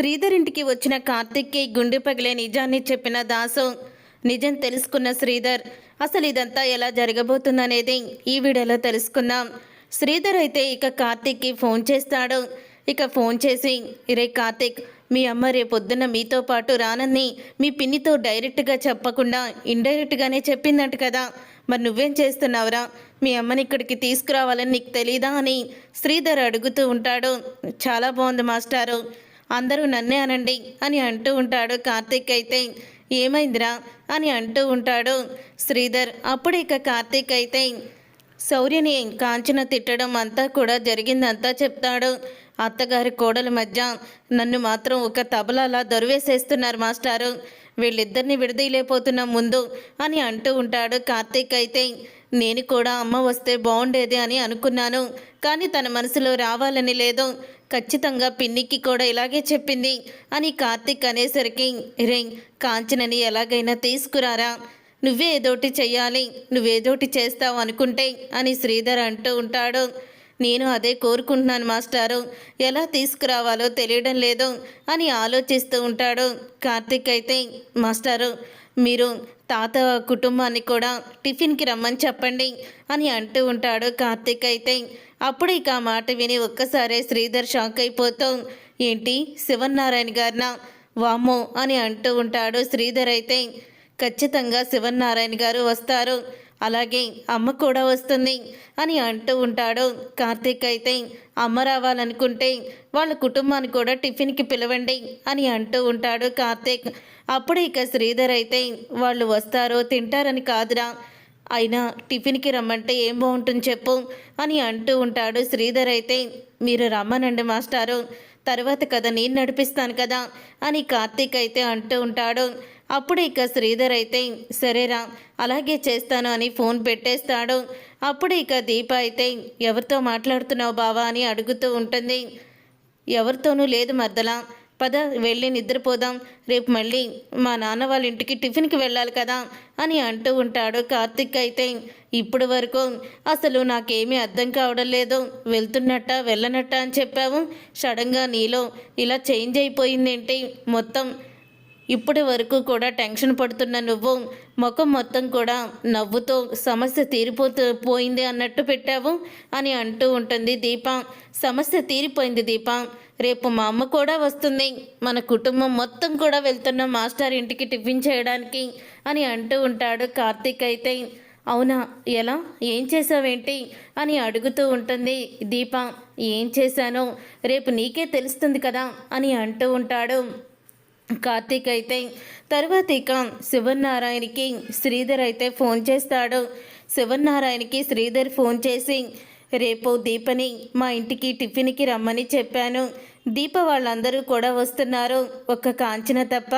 శ్రీధర్ ఇంటికి వచ్చిన కార్తిక్కి గుండె పగిలే నిజాన్ని చెప్పిన దాసు. నిజం తెలుసుకున్న శ్రీధర్ అసలు ఇదంతా ఎలా జరగబోతుందనేది ఈ వీడియోలో తెలుసుకుందాం. శ్రీధర్ అయితే ఇక కార్తిక్కి ఫోన్ చేస్తాడు. ఇక ఫోన్ చేసి, ఇరే కార్తిక్, మీ అమ్మ రేపొద్దున మీతో పాటు రానని మీ పిన్నితో డైరెక్ట్గా చెప్పకుండా ఇండైరెక్ట్గానే చెప్పిందంట కదా, మరి నువ్వేం చేస్తున్నావురా? మీ అమ్మని ఇక్కడికి తీసుకురావాలని నీకు తెలీదా అని శ్రీధర్ అడుగుతూ ఉంటాడు. చాలా బాగుంది మాస్టారు, అందరూ నన్నే అనండి అని అంటూ ఉంటాడు. కార్తిక్ అయితే ఏమైందిరా అని అంటూ ఉంటాడు శ్రీధర్. అప్పుడు ఇక కార్తిక్ అయితే శౌర్యని కాంచన తిట్టడం అంతా కూడా జరిగిందంతా చెప్తాడు. అత్తగారి కోడల మధ్య నన్ను మాత్రం ఒక తబలాలా దొరివేసేస్తున్నారు మాస్టారు, వీళ్ళిద్దరిని విడదీయలేకపోతున్నాం ముందు అని అంటూ ఉంటాడు. కార్తీక్ అయితే నేను కూడా అమ్మ వస్తే బాగుండేది అని అనుకున్నాను, కానీ తన మనసులో రావాలని లేదు, ఖచ్చితంగా పిన్నికి కూడా ఇలాగే చెప్పింది అని కార్తీక్ అనేసరికి, రే కాంచనని ఎలాగైనా తీసుకురారా, నువ్వే ఏదోటి చెయ్యాలి, నువ్వేదోటి చేస్తావు అనుకుంటే అని శ్రీధర్ అంటూ ఉంటాడు. నేను అదే కోరుకుంటున్నాను మాస్టారు, ఎలా తీసుకురావాలో తెలియడం లేదు అని ఆలోచిస్తూ ఉంటాడు. కార్తీక్ అయితే మాస్టారు, మీరు తాత కుటుంబాన్ని కూడా టిఫిన్కి రమ్మని చెప్పండి అని అంటూ ఉంటాడు. కార్తీక్ అయితే అప్పుడు ఇక ఆ మాట విని ఒక్కసారే శ్రీధర్ షాక్ అయిపోతూ, ఏంటి శివన్నారాయణ గారినా, వామ్మో అని అంటూ ఉంటాడు. శ్రీధర్ అయితే ఖచ్చితంగా శివన్నారాయణ గారు వస్తారు, అలాగే అమ్మ కూడా వస్తుంది అని అంటూ ఉంటాడు. కార్తీక్ అయితే అమ్మ రావాలనుకుంటే వాళ్ళ కుటుంబాన్ని కూడా టిఫిన్కి పిలవండి అని అంటూ ఉంటాడు కార్తీక్. అప్పుడు ఇక శ్రీధర్ అయితే వాళ్ళు వస్తారో తింటారని కాదురా, అయినా టిఫిన్కి రమ్మంటే ఏం బాగుంటుంది చెప్పు అని అంటూ ఉంటాడు. శ్రీధర్ అయితే మీరు రమ్మనండి మాస్టారు, తర్వాత కదా నేను నడిపిస్తాను కదా అని కార్తీక్ అయితే అంటూ ఉంటాడు. అప్పుడు ఇక శ్రీధర్ అయితే సరేరా అలాగే చేస్తాను అని ఫోన్ పెట్టేస్తాడు. అప్పుడు ఇక దీప అయితే ఎవరితో మాట్లాడుతున్నావు బావా అని అడుగుతూ ఉంటుంది. ఎవరితోనూ లేదు మర్దలా, పద వెళ్ళి నిద్రపోదాం, రేపు మళ్ళీ మా నాన్న వాళ్ళ ఇంటికి టిఫిన్కి వెళ్ళాలి కదా అని అంటూ ఉంటాడు. కార్తిక్ అయితే ఇప్పుడు వరకు అసలు నాకేమీ అర్థం కావడం లేదు, వెళ్తున్నట్ట వెళ్ళనట్ట అని చెప్పావు, సడన్గా నీలో ఇలా చేంజ్ అయిపోయిందేంటి, మొత్తం ఇప్పటి వరకు కూడా టెన్షన్ పడుతున్న నువ్వు ముఖం మొత్తం కూడా నవ్వుతో సమస్య పోయింది అన్నట్టు పెట్టావు అని అంటూ ఉంటుంది దీప. సమస్య తీరిపోయింది దీప, రేపు మా అమ్మ కూడా వస్తుంది, మన కుటుంబం మొత్తం కూడా వెళ్తున్న మాస్టర్ ఇంటికి టిఫిన్ చేయడానికి అని అంటూ ఉంటాడు. కార్తీక్ అయితే అవునా, ఎలా, ఏం చేసావేంటి అని అడుగుతూ ఉంటుంది దీప. ఏం చేశానో రేపు నీకే తెలుస్తుంది కదా అని అంటూ ఉంటాడు కార్తీక్ అయితే. తర్వాత ఇక శివనారాయణకి శ్రీధర్ అయితే ఫోన్ చేస్తాడు. శివనారాయణకి శ్రీధర్ ఫోన్ చేసి, రేపు దీపని మా ఇంటికి టిఫిన్కి రమ్మని చెప్పాను, దీప వాళ్ళందరూ కూడా వస్తున్నారు, ఒక్క కాంచన తప్ప,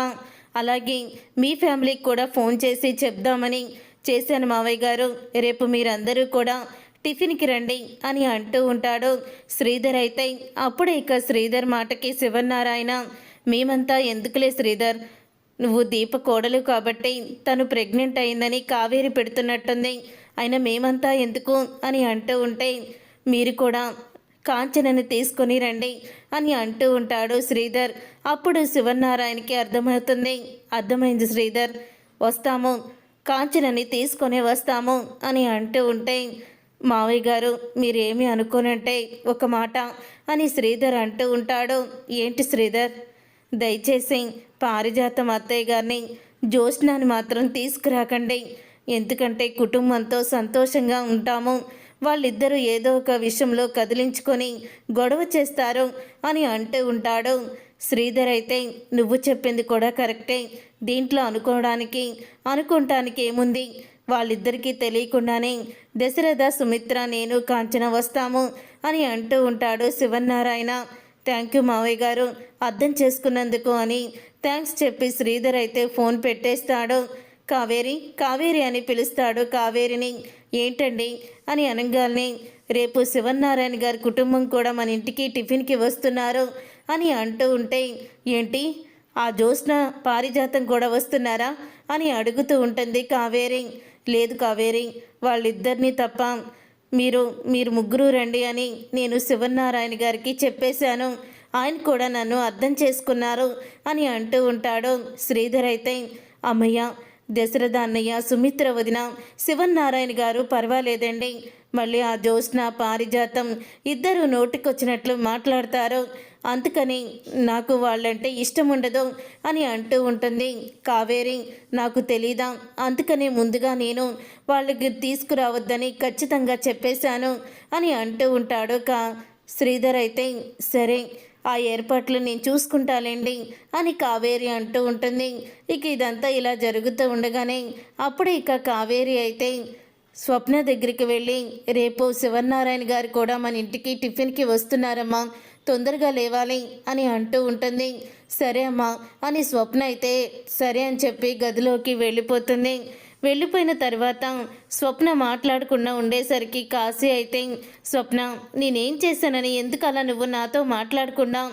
అలాగే మీ ఫ్యామిలీకి కూడా ఫోన్ చేసి చెప్దామని చేశాను మావయ్య గారు, రేపు మీరందరూ కూడా టిఫిన్కి రండి అని అంటూ ఉంటాడు శ్రీధర్ అయితే. అప్పుడు ఇక శ్రీధర్ మాటకి శివనారాయణ, మేమంతా ఎందుకులే శ్రీధర్, నువ్వు దీప కోడలు కాబట్టి తను ప్రెగ్నెంట్ అయిందని కావేరి పెడుతున్నట్టుంది, అయినా మేమంతా ఎందుకు అని అంటూ ఉంటే, మీరు కూడా కాంచనని తీసుకొని రండి అని అంటూ ఉంటాడు శ్రీధర్. అప్పుడు శివనారాయణకి అర్థమవుతుంది. అర్థమైంది శ్రీధర్, వస్తాము, కాంచనని తీసుకొని వస్తాము అని అంటూ ఉంటే, మావయ్య గారు మీరేమీ అనుకోనంటే ఒక మాట అని శ్రీధర్ అంటూ ఉంటాడు. ఏంటి శ్రీధర్? దయచేసి పారిజాతం అత్తయ్య గారిని జ్యోత్స్నాని మాత్రం తీసుకురాకండి, ఎందుకంటే కుటుంబంతో సంతోషంగా ఉంటాము, వాళ్ళిద్దరూ ఏదో ఒక విషయంలో కదిలించుకొని గొడవ చేస్తారు అని అంటూ ఉంటాడు. శ్రీధర్ అయితే నువ్వు చెప్పింది కూడా కరెక్టే, దీంట్లో అనుకోవడానికి ఏముంది, వాళ్ళిద్దరికీ తెలియకుండానే దశరథ, సుమిత్ర, నేను, కాంచన వస్తాము అని అంటూ ఉంటాడు శివనారాయణ. థ్యాంక్ యూ మావయ్య గారు, అర్థం చేసుకున్నందుకు అని థ్యాంక్స్ చెప్పి శ్రీధర్ అయితే ఫోన్ పెట్టేస్తాడు. కావేరి కావేరి అని పిలుస్తాడు కావేరిని. ఏంటండి అని అనగానే, రేపు శివనారాయణ గారి కుటుంబం కూడా మన ఇంటికి టిఫిన్కి వస్తున్నారు అని అంటూ ఉంటే, ఏంటి ఆ జ్యోత్స్న పారిజాతం కూడా వస్తున్నారా అని అడుగుతూ ఉంటుంది కావేరి. లేదు కావేరి, వాళ్ళిద్దరినీ తప్ప మీరు ముగ్గురు రండి అని నేను శివనారాయణ గారికి చెప్పేశాను, ఆయన కూడా నన్ను అర్థం చేసుకున్నారు అని అంటూ ఉంటాడు. శ్రీధర్ అయితే అమ్మయ్య, దశరథ అన్నయ్య, సుమిత్ర వదిన, శివన్నారాయణ గారు పర్వాలేదండి. మళ్ళీ ఆ జ్యోత్స్న, పారిజాతం ఇద్దరు నోటికొచ్చినట్లు మాట్లాడతారు. అందుకని నాకు వాళ్ళంటే ఇష్టం ఉండదు అని అంటూ ఉంటుంది కావేరి. నాకు తెలీదా, అందుకని ముందుగా నేను వాళ్ళకి తీసుకురావద్దని ఖచ్చితంగా చెప్పేశాను అని అంటూ ఉంటాడు. శ్రీధర్ అయితే సరే, ఆ ఏర్పాట్లు నేను చూసుకుంటాలేండి అని కావేరి అంటూ ఉంటుంది. ఇక ఇదంతా ఇలా జరుగుతూ ఉండగానే అప్పుడే ఇక కావేరి అయితే స్వప్న దగ్గరికి వెళ్ళి, రేపు శివనారాయణ గారు కూడా మన ఇంటికి టిఫిన్కి వస్తున్నారమ్మా, తొందరగా లేవాలి అని అంటూ ఉంటుంది. సరే అమ్మా అని స్వప్న అయితే సరే అని చెప్పి గదిలోకి వెళ్ళిపోతుంది. వెళ్ళిపోయిన తర్వాత స్వప్న మాట్లాడకుండా ఉండేసరికి కాశీ అయితే, స్వప్న నేనేం చేశానని ఎందుకు అలా నువ్వు నాతో మాట్లాడకుండా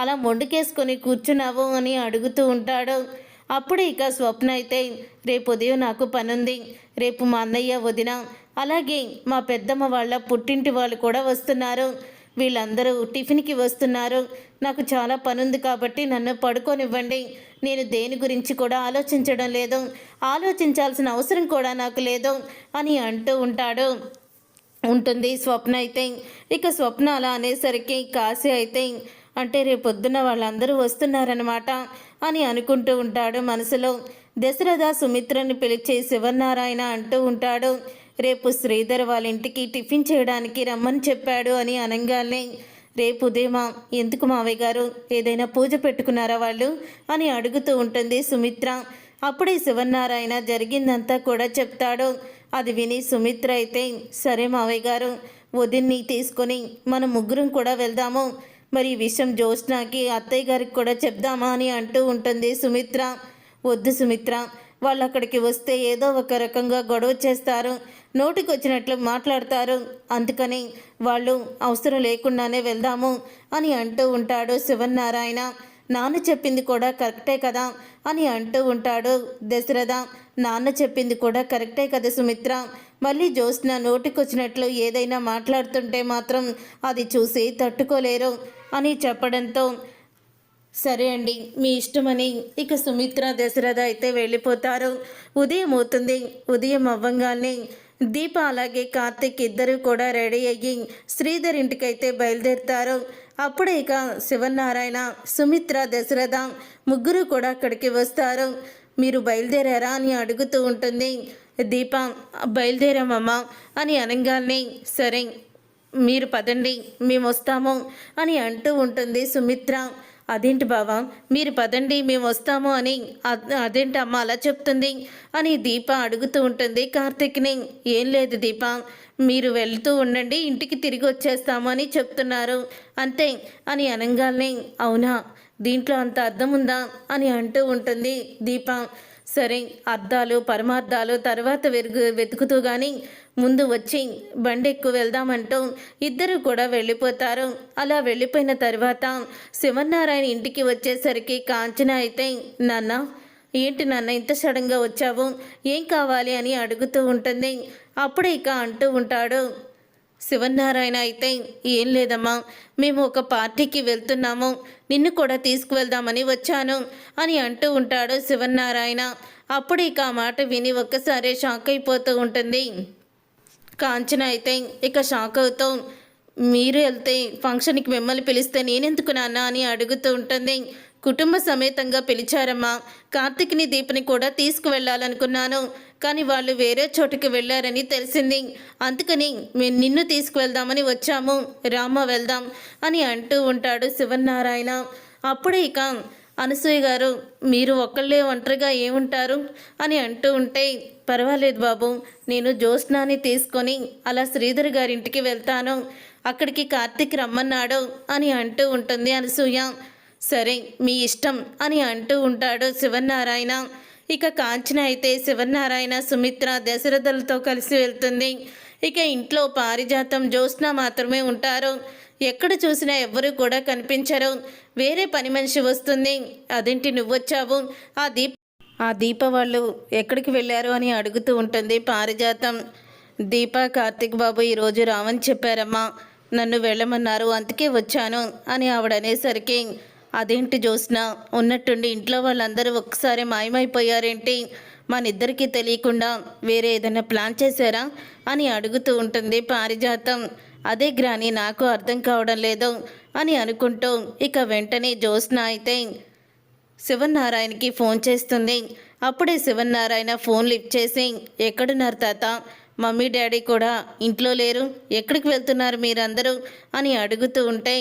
అలా మొండికేసుకొని కూర్చున్నావు అని అడుగుతూ ఉంటాడు. అప్పుడు ఇక స్వప్న అయితే, రేపు ఉదయం నాకు పనుంది, రేపు మా అన్నయ్య, వదిన, అలాగే మా పెద్దమ్మ వాళ్ళ పుట్టింటి వాళ్ళు కూడా వస్తున్నారు, వీళ్ళందరూ టిఫిన్కి వస్తున్నారు, నాకు చాలా పనుంది కాబట్టి నన్ను పడుకోనివ్వండి, నేను దేని గురించి కూడా ఆలోచించడం లేదు, ఆలోచించాల్సిన అవసరం కూడా నాకు లేదు అని అంటూ ఉంటుంది స్వప్న అయితే. ఇక స్వప్న అలా అనేసరికి కాశీ అయితే, అంటే రేపొద్దున వాళ్ళందరూ వస్తున్నారనమాట అని అనుకుంటూ ఉంటాడు మనసులో. దశరథ సుమిత్రని పిలిచి శివనారాయణ అంటూ ఉంటాడు, రేపు శ్రీధర్ వాళ్ళ ఇంటికి టిఫిన్ చేయడానికి రమ్మని చెప్పాడు అని అనగానే, రేపు ఉదయమా, ఎందుకు మావయ్య గారు, ఏదైనా పూజ పెట్టుకున్నారా వాళ్ళు అని అడుగుతూ ఉంటుంది సుమిత్ర. అప్పుడే శివనారాయణ జరిగిందంతా కూడా చెప్తాడు. అది విని సుమిత్ర అయితే, సరే మావయ్య గారు, వదిన్ని తీసుకొని మనం ముగ్గురం కూడా వెళ్దాము, మరి ఈ విషయం జ్యోత్స్నాకి, అత్తయ్య గారికి కూడా చెప్దామా అని అంటూ ఉంటుంది సుమిత్ర. వద్దు సుమిత్ర, వాళ్ళు అక్కడికి వస్తే ఏదో ఒక రకంగా గొడవ చేస్తారు, నోటికొచ్చినట్లు మాట్లాడతారు, అందుకని వాళ్ళు అవసరం లేకుండానే వెళ్దాము అని అంటూ ఉంటాడు శివనారాయణ. నాన్న చెప్పింది కూడా కరెక్టే కదా అని అంటూ ఉంటాడు దశరథ. నాన్న చెప్పింది కూడా కరెక్టే కదా సుమిత్ర, మళ్ళీ జ్యోత్స్న నోటికొచ్చినట్లు ఏదైనా మాట్లాడుతుంటే మాత్రం అది చూసి తట్టుకోలేరు అని చెప్పడంతో, సరే అండి మీ ఇష్టమని ఇక సుమిత్ర, దశరథ అయితే వెళ్ళిపోతారు. ఉదయం అవుతుంది. ఉదయం అవ్వంగానే దీప అలాగే కార్తిక్ ఇద్దరు కూడా రెడీ అయ్యి శ్రీధర్ ఇంటికైతే బయలుదేరుతారు. అప్పుడే ఇక శివనారాయణ, సుమిత్ర, దశరథ ముగ్గురు కూడా అక్కడికి వస్తారు. మీరు బయలుదేరారా అని అడుగుతూ ఉంటుంది దీప. బయలుదేరామమ్మా అని అనగానే, సరే మీరు పదండి మేము వస్తాము అని అంటూ ఉంటుంది సుమిత్ర. అదేంటి బావా, మీరు పదండి మేము వస్తాము అని అదేంటి అమ్మ అలా చెప్తుంది అని దీప అడుగుతూ ఉంటుంది కార్తిక్ని. ఏం లేదు దీప, మీరు వెళ్తూ ఉండండి, ఇంటికి తిరిగి వచ్చేస్తాము అని చెప్తున్నారు అంతే అని అనగానే, అవునా దీంట్లో అంత అర్థం ఉందా అని అంటూ ఉంటుంది దీప. సరే అర్థాలు పరమార్థాలు తర్వాత వెతుకుతూ కానీ ముందు వచ్చి బండి ఎక్కువ వెళ్దామంటూ ఇద్దరు కూడా వెళ్ళిపోతారు. అలా వెళ్ళిపోయిన తర్వాత శివనారాయణ ఇంటికి వచ్చేసరికి కాంచన అయితే, నాన్న ఏంటి నాన్న ఇంత సడన్గా వచ్చావు, ఏం కావాలి అని అడుగుతూ ఉంటుంది. అప్పుడే ఇక అంటూ ఉంటాడు శివనారాయణ అయితే, ఏం లేదమ్మా, మేము ఒక పార్టీకి వెళ్తున్నాము, నిన్ను కూడా తీసుకువెళ్దామని వచ్చాను అని అంటూ ఉంటాడు శివనారాయణ. అప్పుడు ఇక ఆ మాట విని ఒక్కసారి షాక్ అయిపోతూ ఉంటుంది కాంచన అయితే. ఇక షాక్ అవుతూ, మీరు వెళ్తే ఫంక్షన్కి మిమ్మల్ని పిలిస్తే నేనెందుకు నాన్న అని అడుగుతూ ఉంటుంది. కుటుంబ సమేతంగా పిలిచారమ్మా, కార్తిక్ని దీపని కూడా తీసుకువెళ్ళాలనుకున్నాను, కానీ వాళ్ళు వేరే చోటుకి వెళ్ళారని తెలిసింది, అందుకని మేము నిన్ను తీసుకువెళ్దామని వచ్చాము, రామ వెళ్దాం అని అంటూ ఉంటాడు శివనారాయణ. అప్పుడే ఇక అనసూయ గారు, మీరు ఒక్కళ్ళే ఒంటరిగా ఏముంటారు అని అంటూ ఉంటే, పర్వాలేదు బాబు, నేను జ్యోత్స్నాని తీసుకొని అలా శ్రీధర్ గారింటికి వెళ్తాను, అక్కడికి కార్తిక్ రమ్మన్నాడు అని అంటూ ఉంటుంది అనసూయ. సరే మీ ఇష్టం అని అంటూ ఉంటాడు శివనారాయణ. ఇక కాంచన అయితే శివనారాయణ, సుమిత్ర, దశరథలతో కలిసి వెళ్తుంది. ఇక ఇంట్లో పారిజాతం, జ్యోత్స్న మాత్రమే ఉంటారు. ఎక్కడ చూసినా ఎవ్వరూ కూడా కనిపించరు. వేరే పని మనిషి వస్తుంది, అదేంటి నువ్వొచ్చావు, ఆ దీప వాళ్ళు ఎక్కడికి వెళ్ళారు అని అడుగుతూ ఉంటుంది పారిజాతం. దీప, కార్తిక్ బాబు ఈరోజు రావని చెప్పారమ్మా, నన్ను వెళ్ళమన్నారు, అందుకే వచ్చాను అని ఆవిడ అనేసరికి, అదేంటి జ్యోత్స్న, ఉన్నట్టుండి ఇంట్లో వాళ్ళందరూ ఒక్కసారి మాయమైపోయారేంటి? మనిద్దరికీ తెలియకుండా వేరే ఏదైనా ప్లాన్ చేశారా అని అడుగుతూ ఉంటుంది పారిజాతం. అదే గ్రాని నాకు అర్థం కావడం లేదు అని అనుకుంటూ ఇక వెంటనే జ్యోత్స్న అయితే శివనారాయణకి ఫోన్ చేస్తుంది. అప్పుడే శివనారాయణ ఫోన్ లిఫ్ట్ చేసి, ఎక్కడున్నారు తాత? మమ్మీ డాడీ కూడా ఇంట్లో లేరు, ఎక్కడికి వెళ్తున్నారు మీరందరూ అని అడుగుతూ ఉంటే,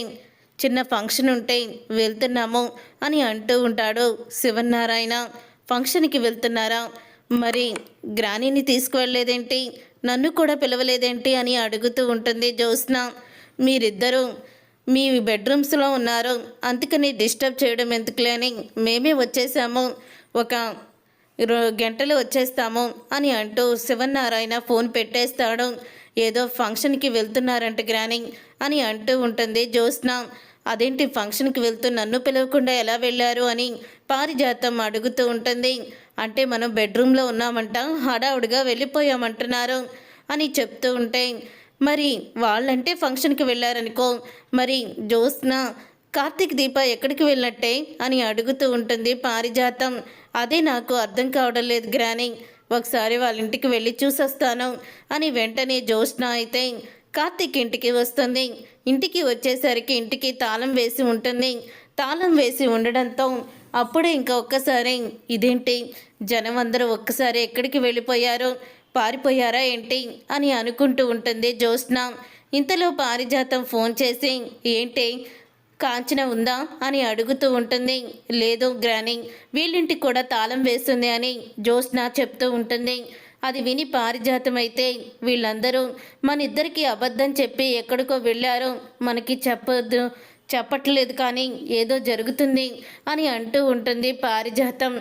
చిన్న ఫంక్షన్ ఉంటే వెళ్తున్నాము అని అంటూ ఉంటాడు శివనారాయణ. ఫంక్షన్కి వెళ్తున్నారా? మరి గ్రానీని తీసుకువెళ్ళలేదేంటి, నన్ను కూడా పిలవలేదేంటి అని అడుగుతూ ఉంటుంది జ్యోత్స్న. మీరిద్దరూ మీ బెడ్రూమ్స్లో ఉన్నారు, అందుకని డిస్టర్బ్ చేయడం ఎందుకులే అని మేమే వచ్చేసాము, ఒక గంటలు వచ్చేస్తాము అని అంటూ శివనారాయణ ఫోన్ పెట్టేస్తాడు. ఏదో ఫంక్షన్కి వెళ్తున్నారంట గ్రాని అని అంటూ ఉంటుంది జ్యోత్స్న. అదేంటి ఫంక్షన్కి వెళ్తూ నన్ను పిలవకుండా ఎలా వెళ్ళారు అని పారిజాతం అడుగుతూ ఉంటుంది. అంటే మనం బెడ్రూమ్లో ఉన్నామంట, హడావుడిగా వెళ్ళిపోయామంటున్నారు అని చెప్తూ ఉంటే, మరి వాళ్ళంటే ఫంక్షన్కి వెళ్ళారనుకో, మరి జ్యోత్స్న కార్తీక్ దీప ఎక్కడికి వెళ్ళినట్టే అని అడుగుతూ ఉంటుంది పారిజాతం. అదే నాకు అర్థం కావడం లేదు గ్రాని, ఒకసారి వాళ్ళ ఇంటికి వెళ్ళి చూసొస్తాను అని వెంటనే జ్యోత్స్న అయితే కార్తీక్ ఇంటికి వస్తుంది. ఇంటికి వచ్చేసరికి ఇంటికి తాళం వేసి ఉంటుంది. తాళం వేసి ఉండడంతో అప్పుడే ఇంకా ఒక్కసారి, ఇదేంటి జనం అందరూ ఒక్కసారి ఎక్కడికి వెళ్ళిపోయారు, పారిపోయారా ఏంటి అని అనుకుంటూ ఉంటుంది జ్యోత్స్న. ఇంతలో పారిజాతం ఫోన్ చేసి, ఏంటి కాంచన ఉందా అని అడుగుతూ ఉంటుంది. లేదు గ్రాని, వీళ్ళింటికి కూడా తాళం వేస్తుంది అని జ్యోత్స్న చెప్తూ ఉంటుంది. అది విని పారిజాతం అయితే, వీళ్ళందరూ మన ఇద్దరికి అబద్ధం చెప్పి ఎక్కడికో వెళ్ళారు, మనకి చెప్పట్లేదు కానీ ఏదో జరుగుతుంది అని అంటూ ఉంటుంది పారిజాతం.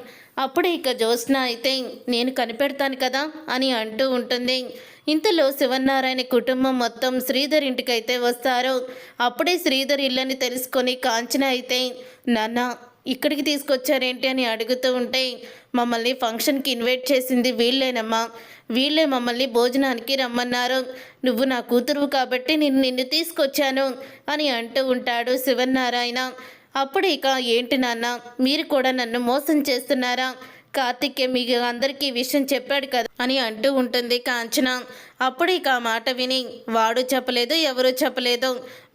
అప్పుడే ఇక జ్యోత్స్న అయితే, నేను కనిపెడతాను కదా అని అంటూ ఉంటుంది. ఇంతలో శివనారాయణ కుటుంబం మొత్తం శ్రీధర్ ఇంటికైతే వస్తారు. అప్పుడే శ్రీధర్ ఇల్లని తెలుసుకొని కాంచన అయితే, నాన్న ఇక్కడికి తీసుకొచ్చారేంటి అని అడుగుతూ ఉంటే, మమ్మల్ని ఫంక్షన్కి ఇన్వైట్ చేసింది వీళ్ళేనమ్మా, వీళ్ళే మమ్మల్ని భోజనానికి రమ్మన్నారు, నువ్వు నా కూతురు కాబట్టి నిన్ను తీసుకొచ్చాను అని అంటూ ఉంటాడు శివనారాయణ. అప్పుడు ఇక, ఏంటి నాన్న మీరు కూడా నన్ను మోసం చేస్తున్నారా, కార్తికే మీకు అందరికీ విషయం చెప్పాడు కదా అని అంటూ ఉంటుంది కాంచన. అప్పుడు ఇక ఆ మాట విని, వాడు చెప్పలేదు ఎవరు చెప్పలేదు,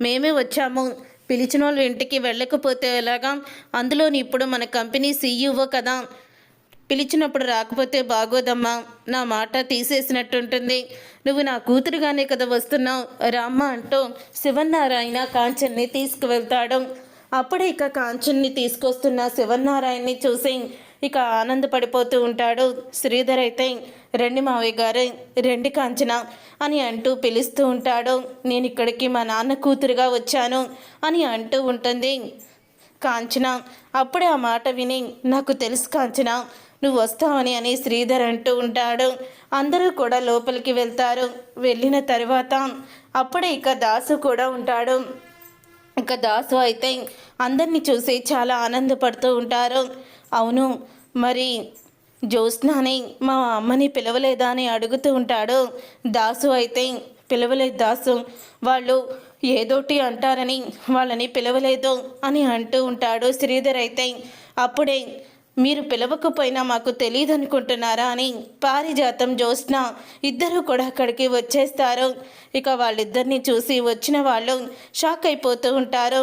మేమే వచ్చాము, పిలిచిన వాళ్ళు ఇంటికి వెళ్ళకపోతే ఎలాగా, అందులోని ఇప్పుడు మన కంపెనీ సీఈఓ కదా, పిలిచినప్పుడు రాకపోతే బాగోదమ్మా, నా మాట తీసేసినట్టుంటుంది, నువ్వు నా కూతురుగానే కదా వస్తున్నావు రామ్మ అంటూ శివనారాయణ కాంచన్ని తీసుకువెళ్తాడు. అప్పుడే ఇక కాంచన్ని తీసుకొస్తున్న శివనారాయణని చూసి ఇక ఆనందపడిపోతూ ఉంటాడు శ్రీధర్ అయితే, రండి మావయ్య గారు, రండి కాంచన అని అంటూ పిలుస్తూ ఉంటాడు. నేను ఇక్కడికి మా నాన్న కూతురుగా వచ్చాను అని అంటూ ఉంటుంది కాంచన. అప్పుడే ఆ మాట విని, నాకు తెలుసు కాంచన నువ్వు వస్తావని అని శ్రీధర్ అంటూ ఉంటాడు. అందరూ కూడా లోపలికి వెళ్తారు. వెళ్ళిన తర్వాత అప్పుడే ఇక దాసు కూడా ఉంటాడు. ఇక దాసు అయితే అందరినీ చూసి చాలా ఆనందపడుతూ ఉంటారు. అవును, మరి జ్యోత్స్నాని మా అమ్మని పిలవలేదా అని అడుగుతూ ఉంటాడు. దాసు అయితే, పిలవలేదు దాసు, వాళ్ళు ఏదోటి అంటారని వాళ్ళని పిలవలేదు అని అంటూ ఉంటాడు శ్రీధర్ అయితే. అప్పుడే, మీరు పిలవకపోయినా మాకు తెలియదు అనుకుంటున్నారా అని పారిజాతం జ్యోత్స్న ఇద్దరూ కూడా అక్కడికి వచ్చేస్తారు. ఇక వాళ్ళిద్దరిని చూసి వచ్చిన వాళ్ళు షాక్ అయిపోతూ ఉంటారు.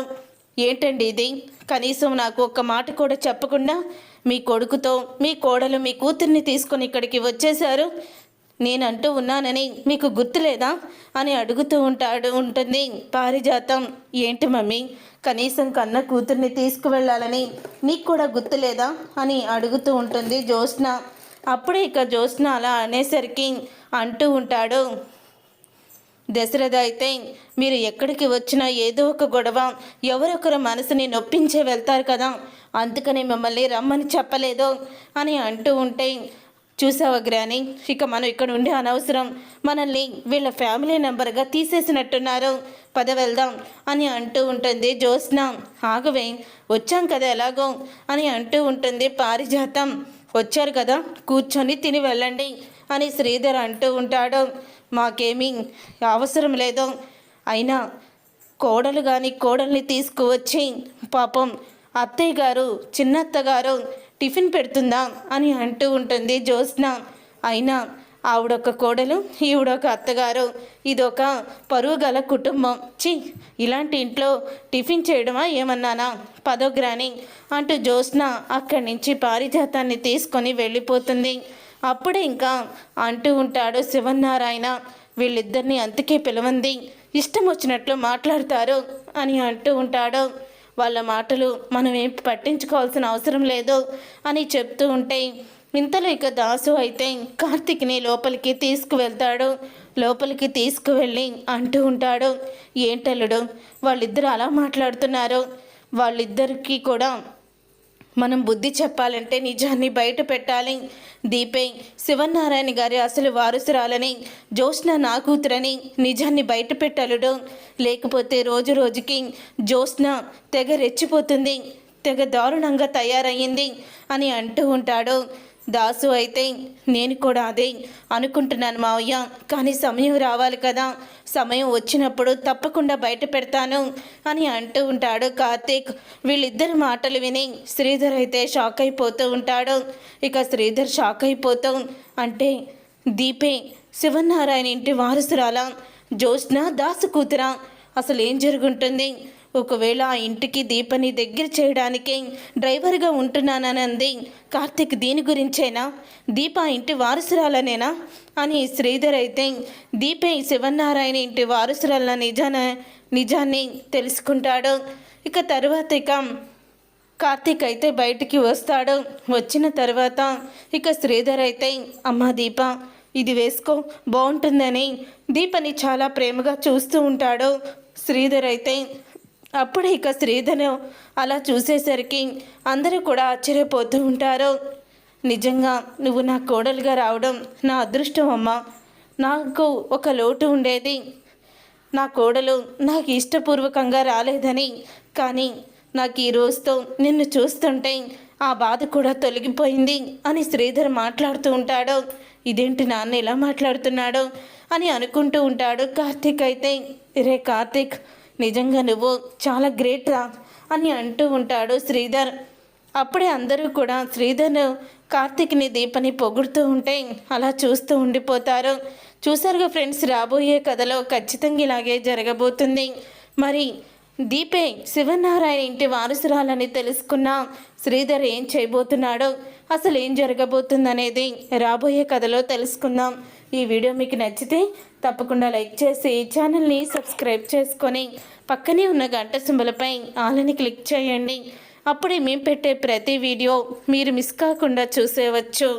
ఏంటండి ఇది, కనీసం నాకు ఒక్క మాట కూడా చెప్పకుండా మీ కొడుకుతో మీ కోడలు మీ కూతుర్ని తీసుకొని ఇక్కడికి వచ్చేశారు, నేనంటూ ఉన్నానని మీకు గుర్తులేదా అని అడుగుతూ ఉంటుంది పారిజాతం. ఏంటి మమ్మీ, కనీసం కన్న కూతుర్ని తీసుకువెళ్ళాలని నీకు కూడా గుర్తులేదా అని అడుగుతూ ఉంటుంది జ్యోత్స్న. అప్పుడే ఇక జ్యోత్స్న అలా అనేసరికి అంటూ ఉంటాడు దశరథ అయితే, మీరు ఎక్కడికి వచ్చినా ఏదో ఒక గొడవ, ఎవరొకరు మనసుని నొప్పించే వెళ్తారు కదా, అందుకని మిమ్మల్ని రమ్మని చెప్పలేదు అని అంటూ ఉంటే, చూసావా గ్రాని, ఇక మనం ఇక్కడ ఉండే అనవసరం, మనల్ని వీళ్ళ ఫ్యామిలీ మెంబర్గా తీసేసినట్టున్నారు, పద వెళ్దాం అని అంటూ ఉంటుంది జ్యోత్స్న. ఆగవే, వచ్చాం కదా ఎలాగో అని అంటూ ఉంటుంది పారిజాతం. వచ్చారు కదా, కూర్చొని తిని వెళ్ళండి అని శ్రీధర్ అంటూ ఉంటాడు. మాకేమీ అవసరం లేదు, అయినా కోడలు కానీ కోడల్ని తీసుకువచ్చి పాపం అత్తయ్య గారు చిన్నత్తగారు టిఫిన్ పెడుతుందా అని అంటూ ఉంటుంది జ్యోత్స్న. అయినా ఆవిడొక కోడలు ఈవిడొక అత్తగారు, ఇదొక పరువు గల కుటుంబం. ఇలాంటి ఇంట్లో టిఫిన్ చేయడమా ఏమన్నానా, పదోగ్రాని అంటూ జ్యోత్స్న అక్కడి నుంచి పారిజాతాన్ని తీసుకొని వెళ్ళిపోతుంది. అప్పుడే ఇంకా అంటూ ఉంటాడు శివనారాయణ, వీళ్ళిద్దరిని అంతకే పిలవంది, ఇష్టం వచ్చినట్లు మాట్లాడతారు అని అంటూ ఉంటాడు. వాళ్ళ మాటలు మనం ఏం పట్టించుకోవాల్సిన అవసరం లేదు అని చెప్తూ ఉంటే ఇంతలో ఇక దాసు అయితే కార్తీక్ని లోపలికి తీసుకువెళ్తాడు. లోపలికి తీసుకువెళ్ళి అంటూ ఉంటాడు, ఏంటల్లుడు వాళ్ళిద్దరు అలా మాట్లాడుతున్నారు, వాళ్ళిద్దరికీ కూడా మనం బుద్ధి చెప్పాలంటే నిజాన్ని బయట పెట్టాలి. దీపే శివనారాయణ గారి అసలు వారసురాలని, జ్యోత్స్న నా కూతురని నిజాన్ని బయట పెట్టలుడు, లేకపోతే రోజు రోజుకి జ్యోత్స్న తెగ రెచ్చిపోతుంది, తెగ దారుణంగా తయారయ్యింది అని అంటూ ఉంటాడు. దాసు అయితే నేను కూడా అదే అనుకుంటున్నాను మావయ్య, కానీ సమయం రావాలి కదా, సమయం వచ్చినప్పుడు తప్పకుండా బయట పెడతాను అని అంటూ ఉంటాడు కార్తీక్. వీళ్ళిద్దరి మాటలు విని శ్రీధర్ అయితే షాక్ అయిపోతూ ఉంటాడు. ఇక శ్రీధర్ షాక్ అయిపోతూ అంటే దీపే శివనారాయణ ఇంటి వారసురాలా, జ్యోత్స్న దాసు కూతురా, అసలు ఏం జరుగుంటుంది, ఒకవేళ ఆ ఇంటికి దీపని దగ్గర చేయడానికి డ్రైవర్గా ఉంటున్నానని అంది కార్తీక్, దీని గురించేనా, దీప ఇంటి వారసురాలనేనా అని శ్రీధర్ అయితే దీపే శివనారాయణ ఇంటి వారసురాల నిజాన్ని తెలుసుకుంటాడు. ఇక తర్వాత కార్తీక్ అయితే బయటికి వస్తాడు. వచ్చిన తర్వాత ఇక శ్రీధర్ అయితే అమ్మా దీప ఇది వేసుకో బాగుంటుందని దీపని చాలా ప్రేమగా చూస్తూ ఉంటాడు. శ్రీధర్ అయితే అప్పుడే ఇక శ్రీధర్ అలా చూసేసరికి అందరూ కూడా ఆశ్చర్యపోతూ ఉంటారు. నిజంగా నువ్వు నా కోడలుగా రావడం నా అదృష్టం అమ్మా, నాకు ఒక లోటు ఉండేది, నా కోడలు నాకు ఇష్టపూర్వకంగా రాలేదని, కానీ నాకు ఈ రోజుతో నిన్ను చూస్తుంటే ఆ బాధ కూడా తొలగిపోయింది అని శ్రీధర్ మాట్లాడుతూ ఉంటాడు. ఇదేంటి నాన్న ఇలా మాట్లాడుతున్నాడు అని అనుకుంటూ ఉంటాడు. కార్తీక్ అయితే రే కార్తీక్ నిజంగా నువ్వు చాలా గ్రేట్ రా అని అంటూ ఉంటాడు శ్రీధర్. అప్పుడే అందరూ కూడా శ్రీధర్ కార్తీక్ని దీపని పొగుడుతూ ఉంటే అలా చూస్తూ ఉండిపోతారు. చూసారుగా ఫ్రెండ్స్, రాబోయే కథలో ఖచ్చితంగా ఇలాగే జరగబోతుంది. మరి దీపే శివనారాయణ ఇంటి వారసురాలని తెలుసుకున్న శ్రీధర్ ఏం చేయబోతున్నాడో, అసలు ఏం జరగబోతుందనేది రాబోయే కథలో తెలుసుకుందాం. ఈ వీడియో మీకు నచ్చితే తప్పకుండా లైక్ చేసి ఛానల్ని సబ్స్క్రైబ్ చేసుకొని పక్కనే ఉన్న గంట సింబలపై ఆలని క్లిక్ చేయండి. అప్పుడే మేము పెట్టే ప్రతి వీడియో మీరు మిస్ కాకుండా చూసేవచ్చు.